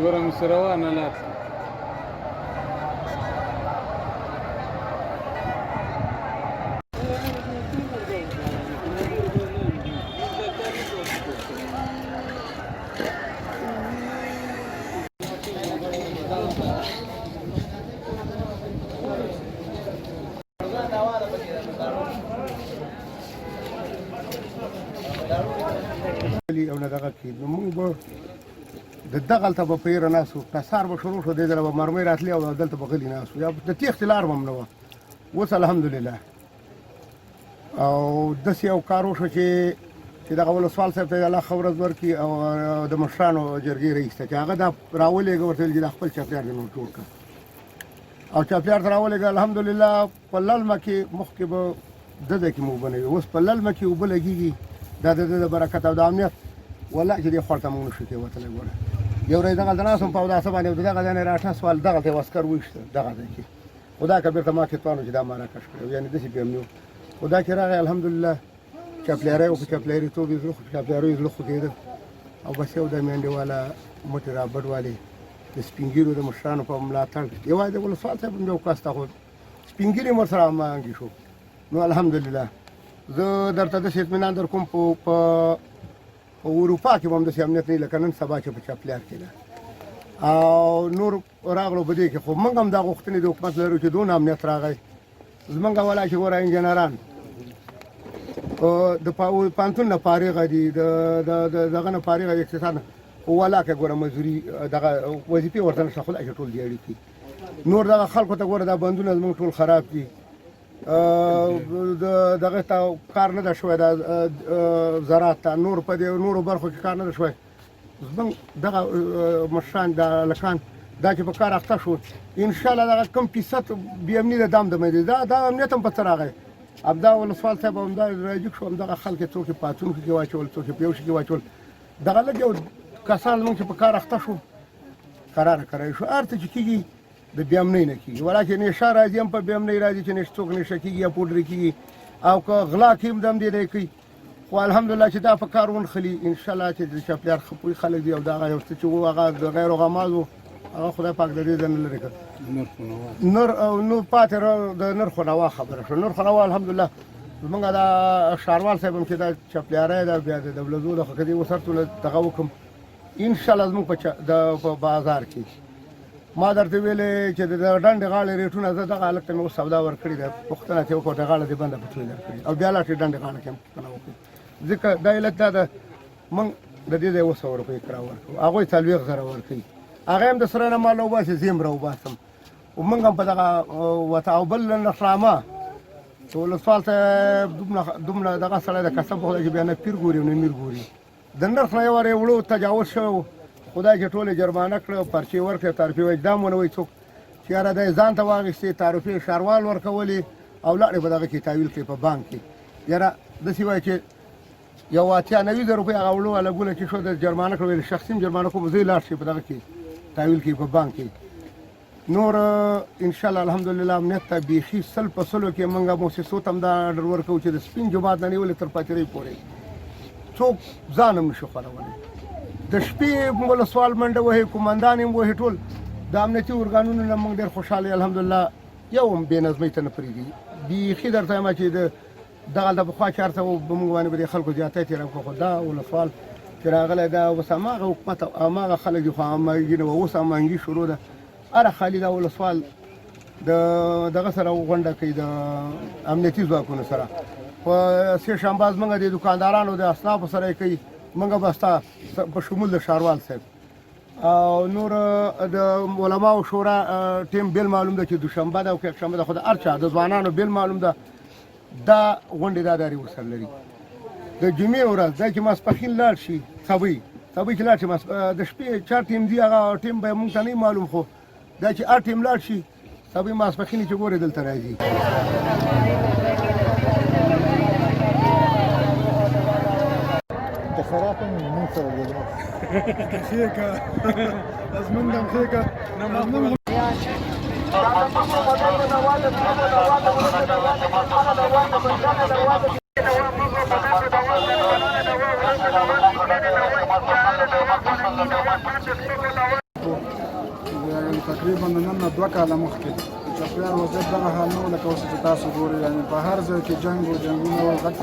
ورم سروانه لاس او نه دغه کې نو موږ به د دغلته به پیره ناسو کسار به شروع شو دې ځله به مرمۍ راتلې او دلته به غلي ناسو یا د تېښتې لار به هم نه وه اوس الحمدلله او داسې یو کار وشو چې دغه ولسوال صاحب ته الله ښه ورځ ورکړي او د مشرانو جرګې رئیس ته چې هغه دا راولېږه ورته ویل چې دا خپل چاپیار دې نور جوړ کړه او چاپیار ته راولېږه الحمدلله په للمه کې مخکې به دده کې مو اوبه نه وي اوس په للمه کې اوبه لګېږي دا د د برکت او د امنیت والله چې دې خوا ته موږ نشو کېوتلی ګوره یو ورځ دغلته ناست وم په اوداسه باندې د دغه ځای نه راټه سوال دغلته یو عسکر وویشته دغه ځای کې خو دا که بېرته ما کتوانو چې دا ما راکش کړی یعنې داسې بې امني وو خو دا چې راغی الحمدلله چاپلیاری و په چاپلیاریتوب یې زړه په چاپلیاریو یې زړه خوږېده او بس یو د میندې والا مټې را بډوالې د سپین ږیرو د مشرانو په ملاتړ یوازې د ولسوال صاحب هم یو کس ته خو سپین ږیري هم ورسره هماهنګي شو نو الحمدلله زه درته داسې اطمینان در کوم په اروپا کې به هم داسې امنیت نه وي لکه نن سبا چې په چاپلیار کې ده او نور راغلو په دې کې خو موږ هم دا غوښتنې د حکومت لرو چې دونه امنیت راغی زموږ ولا چې ګوره انجینران د پوهنتون نه فارغه دي دغه نه فارغه دي اقتصاد نه خو ولا که ګوره مزدوري دغه وظیفې ورته نشته خدای چې ټول دیاړي کړي نور دغه خلکو ته ګوره دا بندونه زموږ ټول خراب دي دغه ته کار نه ده شوی دا زراعت ته نور په دې نورو برخو کې کار نه ده شوی زموږ دغه مشران د هلکان دا چې په کار اخته شو انشاءالله دغه کم فیصد بې امني ده دا هم د مې دا امنیت هم په څه راغی ابدا ولسوال صاحب همدا راجګ شو همدغه خلک څوک یې پاتونکو کې واچول څوک یې په یو شي کې واچول دغه لږ یو کسان زموږ چې په کار اخته شو قراره کړی شو هر څه چې کېږي د بې امنۍ نه کېږي ولا چې نشه راځي هم په بې امنۍ راځي چې څوک نشه کېږي یا پوډرې کېږي او که غلا کې هم دم دې دی کوي خو الحمدلله چې دا په کار ونښلي انشاءالله چې د چاپلیار ښه پوه خلک دي او دغه یو څه چې و هغه د غیر غماز و هغه خدای پاک د دې ځای نه لرې کړ نور پاتې د نرخ و نوا خبره شوه نرخ و نوا الحمدلله زمونږ دا ښاروال صاحب هم چې دا چاپلیاری ده بیا د دولزو د خو که دې وسرتونه دغه وکړم انشاءالله زموږ په بازار کې ما درته ویلې چې د ډنډې غاړې ریټونه زه دغه هلک ته مې اوس سودا ورکړې ده پوښتنه ترې وکړه د غاړه دې بنده په څو درکړې او بیا لاړ چې ډنډې غاړه کې هم پوښتنه وکړو ځکه دا علت دا ده موږ د دې ځای 200 روپۍ کرا ورکړو هغوی 40,000 ورکوي هغه هم د سره نه مال راوباسي زه هم راوباسم و موږ هم په دغه وته او بل نښرامه چې ولسوال صاحب دومره دغه سړی د کسب خدای چې بیا نه پیر ګوري او نه میر ګوري د نرخ نه یو وارې وړو تجاوز شوی خدای چې ټولې جرمانه کړه پرچې ورکړې تعرفې وجدان ونه وایي څوک چې یاره دی ځان ته واخیستې تعرفې ښاروال ورکولې او لاړې په دغه کې تحویل کړې په بانک کې یاره داسې وایي چې یو 90,000 روپۍ هغه وړو لګونه چې شو د جرمانه کړه ویل شخصي جرمانه کوم زه لاړ شي په دغه کې تحویل کړي په بانک کې نور انشاءالله الحمدلله امنیت ته بیخي 100% کې موږ موسسو ته هم دا ډر ورکوو چې د سپین جومات نه نیولې تر پاتېرۍ پورې څوک ځان هم نشي خورولی د شپې ولسوال منډه وهي قومندان هم وهي ټول د امنیتي ارګانونو نه موږ ډېر خوشحاله الحمدلله یو هم بې نظمۍ ته نه پرېږدي بیخي درته وایم چې دغلته پخوا چې هر څه به موږ باندې به د خلکو زیاتی تېره وکړو خو دا ولسوال چې راغلی دا اوس هماغه حکومت هماغه خلک دي خو هماهنګي نه وه اوس هماهنګي شروع ده هره خالي دا ولسوال دغه سره غونډه کوي د امنیتي ځواکونو سره په سې شنبه زموږ د دوکاندارانو د اصنافو سره یې کوي موږ به ستا په شمول د ښاروال صاحب او نور د علماو شورا ټیم بیل معلوم ده چې دوشنبه ده او که یکشنبه ده خو د هر چا د ځوانانو بیل معلوم ده دا غونډې داداري ورسره لري د جمعې ورځ دا چې ماسپښین لاړ شي صبۍ چې لاړ شي د شپې چا ټیم دي هغه ټیم به موږ ته نه معلوم خو دا چې هر ټیم لاړ شي صبۍ ماسپښین چې ګورې دلته راځي صراحة من سبب خيكا لازم ندم خيكا تقریبا نن نه 2 کاله مخکې د چاپیریال وضعیت دغه حال نه و لکه اوس چې تاسو ګورئ یعنې په هر ځای کې جنګ و جنګونه و غټ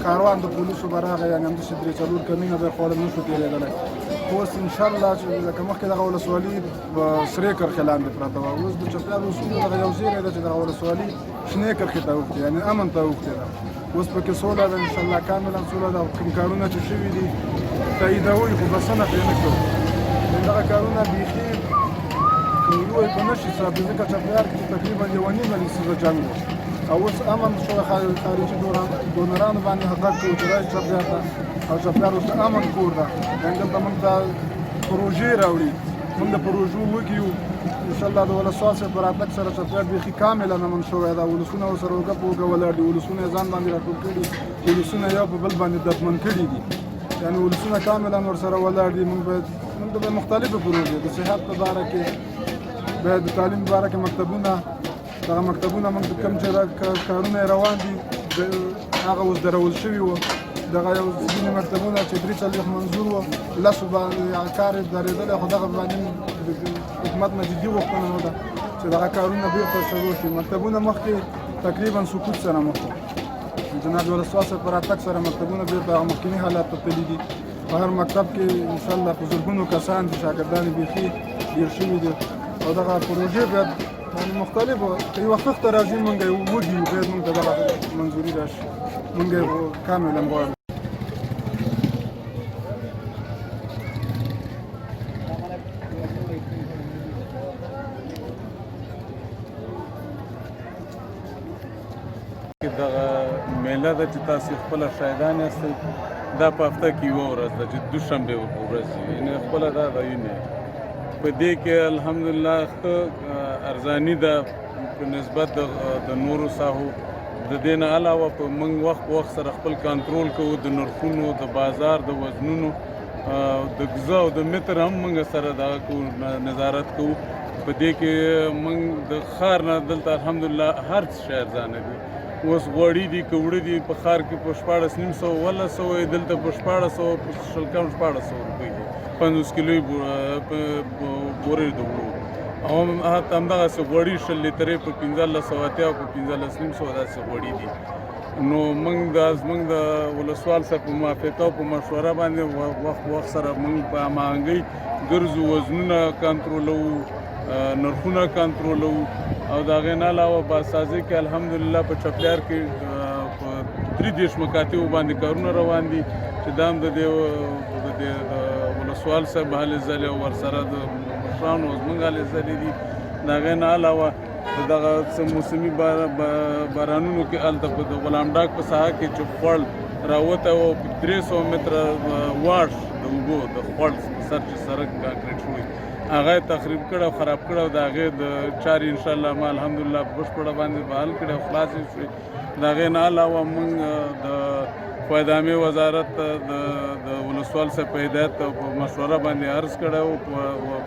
کاروان د پولیسو به راغی یعنې همداسې 3-4 کمینه به یې خوړل نه شو تېرېدلی خو اوس انشاءالله چې لکه مخکې دغه ولسوالي په سرې کرښې لاندې پرته وه اوس د چاپیریال اصولو دغه یو زیری ده چې دغه ولسوالي شنې کرښې ته اوښتې یعنې امن ته اوښتې ده اوس پکې سوله ده انشاءالله کاملا سوله ده کوم کارونه چې شوي دي تاییدوئ خو بسنه پرې نه کوو دغه کارونه بیخي ویلو یې په نشي صاحب ځکه چاپیریال کې تقریبا 1.5 لسیزه جنګ و او اوس امن شو خارجي ډونرانو باندې حقیقت کوي چې راشي چاپیریال ته او چاپیریال اوس امن کور ده یعنې دلته موږ ته پروژې راوړي موږ د پروژو وږي یو انشاءالله د ولسوال صاحب په راتګ سره چاپیریال بیخي کاملا امن شوی ده ولسونه ورسره اوږه په اوږه ولاړ دي ولسونه یې ځان باندې راټول کړي ولسونه یو په بل باندې دردمن کړي دي یعنې ولسونه کاملا ورسره ولاړ دي موږ د مختلفو پروژې د صحت په باره کې باید د تعلیم په باره کې مکتبونه دغه مکتبونه موږ کوم چې کارونه یې روان دي هغه اوس درول شوي وو دغه یو ځینې مکتبونه چې 3-4 منظور وو لسو باندې هغه کار یې درېدلی خو دغه باندې حکومت نه جدي غوښتنه نه ده چې دغه کارونه بېرته شروع شي مکتبونه مخکې تقریبا سقوط سره مخ وو جناب ولسوال صاحب په راتګ سره مکتبونه بېرته هغه مخکیني حالات ته تللي دي په هر مکتب کې انشاءالله په زرګونو کسان دي شاګردان یې بیخي ډېر شوي دي او دغه پروژې باید مختلفو که یوه خښته راځي مونږ یې وږي یو باید مونږ ته دغه منظوري راشي مونږ یې کاملا غواړو دغه میله ده چې تاسو خپله شاهدان یاستئ دا په هفته کې یوه ورځ ده چې دوشنبې ورځ یعنې خپله دا د یونې په دې کې الحمدلله ښه ارزاني ده په نسبت د نورو ساحو د دې نه علاوه په موږ وخت په وخت سره خپل کنټرول کوو د نرخونو د بازار د وزنونو د ګزه او د متر هم موږ سره دغه کوو نظارت کوو په دې کې موږ د ښار نه دلته الحمدلله هر څه شی ارزانه دي اوس غوړي دي که وړه دي په ښار کې په 14,500 یې دلته په 1400 په شل کم 1400 روپۍ دي 50 کیلو بورې د وړو او همدغسې غوړي 100 لیترې په 1580 او په 15,500 داسې غوړي دي نو موږ د ولسوال صاحب په موافقه او په مشوره باندې وخت په وخت سره موږ په هماهنګۍ ګرځو وزنونه کنټرولوو نرخونه کنټرولوو او د هغې نه علاوه بازسازۍ کې الحمدلله په چپلیار کې په 33 مکاتبو باندې کارونه روان دي چې دا هم د دې ولسوال صاحب هلې ځلې او ورسره د مشرانو زموږ هلې ځلې دي د هغې نه علاوه دغه موسمي بارانونو کې هلته په د غلام ډاک په ساحه کې چې خوړ راوتی و 300 متره واش د اوبو د خوړ په سر چې سړک کانکریټ شوی هغه یې تخریب کړی او خراب کړی او د هغې د چارې انشاءالله ما الحمدلله په بشپړه باندې به حل کړی او خلاصې شوې د هغې نه علاوه موږ د فایدامې وزارت د ولسوال صاحب په هدایت او په مشوره باندې عرض کړی او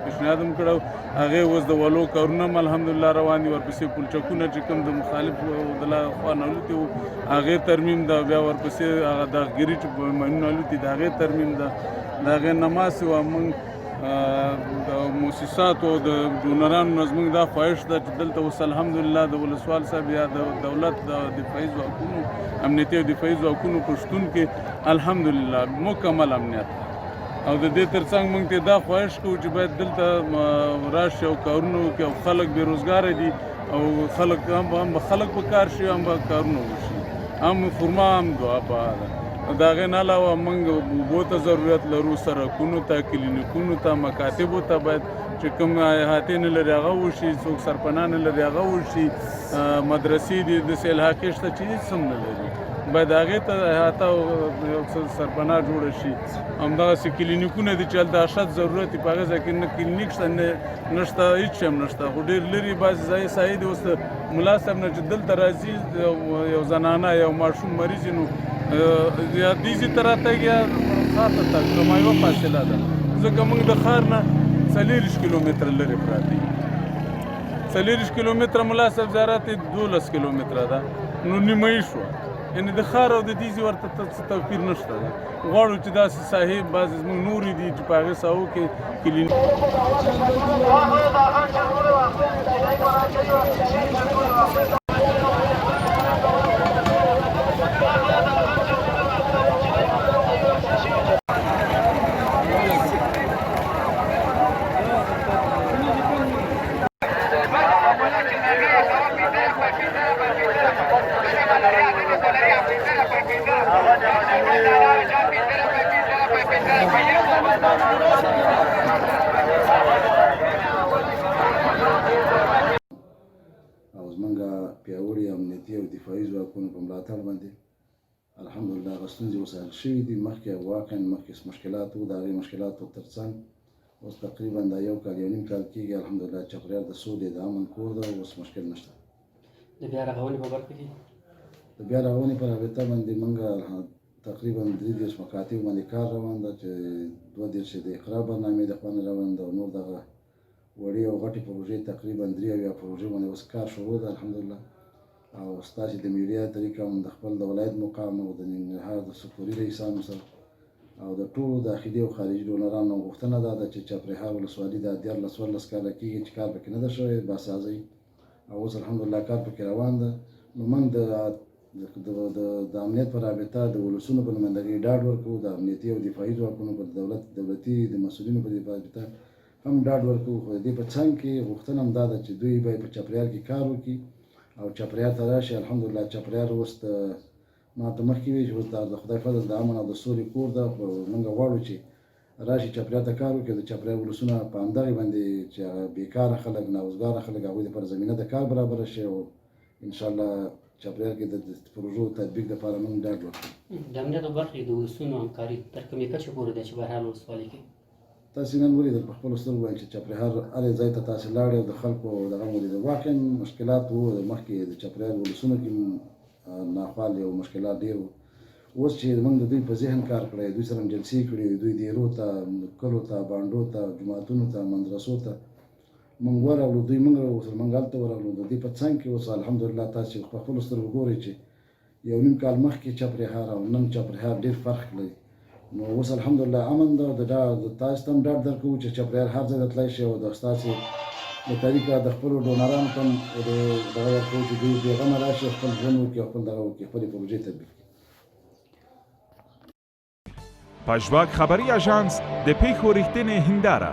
پیشنهاد هم کړی هغې اوس د ولو کارونه هم الحمدلله روان دي ورپسې پلچکونه چې کوم د مخالف د خوا نه الوتي وو هغې ترمیم ده بیا ورپسې هغه داغګیري چې په ماینونه الوتي د هغې ترمیم ده د هغې نه ما سوا موږ د مؤسساتو د ډونرانو نه زموږ دا خواهش ده چې دلته اوس الحمدلله د ولسوال صاحب یا د دولت د دفاعي ځواکونو امنیتي او دفاعي ځواکونو په شتون کې الحمدلله مکمل امنیت ده او د دې تر څنګ موږ ته دا خواهش کوو چې باید دلته راشي او کارونه وکړي او خلک بېروزګاره دي او خلک هم خلک په کار شي هم به کارونه وشي هم خرما هم دعا په ده د هغې نه علاوه موږ اوبو ته ضرورت لرو سړکونو ته کلینیکونو ته مکاتبو ته باید چې کوم احاطې نه لري هغه وشي څوک سرپناه نه لري هغه وشي مدرسې دي داسې الحاقې شته چې هېڅ هم نه لري باید هغې ته احاطه او یو څه سرپناه جوړه شي همدغسې کلینیکونه دي چې هلته اشد ضرورت دي په هغې ځای کې نه کلینیک شته نه شته هېڅ شی هم نه شته خو ډېر لرې بعضې ځایې سایې دي اوس د ملا صاحب نه چې دلته راځي یو زنانه یو ماشوم مریض وي نو یا دیزي ته راتګ یا ښار ته تګ کومه یوه فاصله ده ځکه موږ د ښار نه 40 کیلومتره لرې پراته یو 40 کیلومتره ملا صاحب زیارت 12 کیلومتره ده نو نیمایي شوه یعنې د ښار او د دیزې ورته څه توپیر نشته ده. غواړو چې داسې ساحې بعضې زموږ نورې دي چې په هغې ساحو کې کلینیک او زمونږ پیاوړي امنیتي او دفاعي ځواکونو په ملاتړ باندې الحمدلله هغه ستونزې اوس حل شوي دي. مخکې واقعا مخکې مشکلات وو، د هغې مشکلاتو تر څنګ اوس تقریبا دا 1 کال 1.5 کال کېږي الحمدلله چاپېریال د سولې د امن کور ده، اوس مشکل نشته. د بیا رغونې په برخه کې د بیا رغونې په رابطه باندې موږ تقریبا 33 مکاتب باندې کار روان ده چې 32 د اقرا برنامې د خوا نه روان ده او نور دغه وړې او غټې پروژې تقریبا 3 پروژې باندې اوس کار شروع ده الحمدلله. او ستاسې د میډیا طریقه هم د خپل د ولایت مقام او د ننګرهار د سکتوري رئیسانو سره او د ټولو داخلي او خارجي ډونرانو غوښتنه دا ده چې چپرهار ولسوالي دا 14 کاله کېږي چې کار پکې نه ده شوی باسازۍ او اوس الحمدلله کار پکې روان ده. نو موږ د امنیت په رابطه د ولسونو په نمایندګۍ ډاډ ورکوو، د امنیتي او دفاعي ځواکونو په دولتي د مسؤلینو په رابطه هم ډاډ ورکوو. خو د دې په څنګ کې غوښتنه هم دا ده چې دوی باید په چاپېریال کې کار وکړي او چاپېریال ته راشي. الحمدلله چاپېریال اوس ما ته مخکې ویل چې اوس د خدای فضل د امن او د سولې کور ده، خو موږ غواړو چې راشي چاپېریال ته کار وکړي. د چاپېریال ولسونه په همدغې باندې چې بېکاره خلک ناوزګاره خلک هغوی دپاره زمینه د کار برابره شي او انشاءالله چاپېریال کې د پروژو تطبیق دپاره موږ ډاډ ورکوو. د امنیت په برخه کې د ولسونو همکاري تر کومې کچې پورې ده چې بهرحال ولسوالۍ کې تاسې نن ولیدل په خپلو سترګو باندې چې چاپېریال هرې ځای ته تاسې لاړې او د خلکو دغه مو ولیدل. واقعا مشکلات وو مخکې د چاپېریال ولسونو کې ناخوالې او مشکلات ډېر وو. اوس چې موږ د دوی په ذهن کار کړی، دوی سره جلسې کړي، دوی دیرو ته، کلو ته، بانډو ته، جوماتونو ته، مدرسو ته موږ ورغلو، دوی موږ ورسره موږ هلته ورغلو. د دې په څنګ کې اوس الحمدلله تاسې په خپلو سترګو ګورئ چې 1.5 کال مخکې چپرهار او نن چپرهار ډېر فرق لري. نو اوس الحمدلله امن ده. تاسو ته هم ډاډ درکوو چې چپرهار هر ځای ته تللی شي او د ستاسې د طریقه د خپلو ډونرانو ته هم دغه ورکوو چې دوی بېغمه راشي، خپل ژوند وکړي او خپل دغه وکړي، خپلې پروژې تطبیق کړي. پژواک خبری آژانس د پیښو ریښتینې هنداره